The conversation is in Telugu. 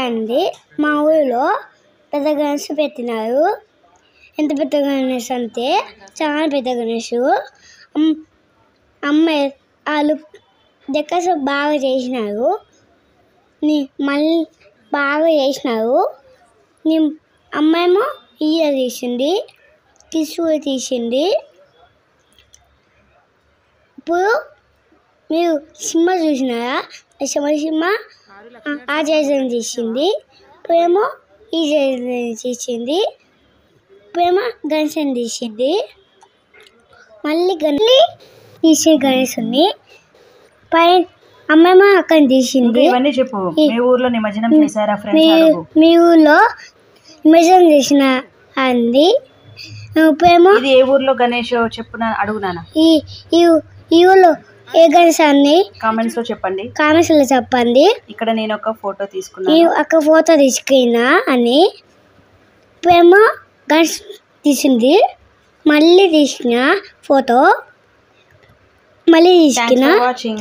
అండి మా ఊరిలో పెద్ద గణేష్ పెట్టినారు. ఎంత పెద్ద గణేష్ అంటే చాలా పెద్ద గణేష్. అమ్మాయి వాళ్ళు డెకరేషన్ బాగా చేసినారు. మళ్ళీ బాగా చేసినారు. అమ్మాయేమో ఇయర్ తీసింది, టిష్యూ తీసింది. ఇప్పుడు మీరు సినిమా చూసినారా? సినిమా ఆ చేసిన తీసింది, ఇప్పుడేమో ఈ చేసిన తీసింది, ఇప్పుడేమో గణేశన్ తీసింది. మళ్ళీ తీసే గణేష్ ఉంది. పైన అమ్మేమో అక్కడ తీసింది. మీ ఊర్లో నిమజ్జనం చేసిన అంది. ఇప్పుడేమో ఏ ఊర్లో గణేష్ చెప్పున అడుగునానా? ఈ ఊర్లో ఏ గణేష్ అని కామెంట్స్ లో చెప్పండి. ఇక్కడ నేను ఒక ఫోటో తీసుకున్నా అని. ఇప్పుడేమో గణేష్ తీసింది, మళ్ళీ తీసిన ఫోటో, మళ్ళీ తీసుకున్నా. Thanks for watching.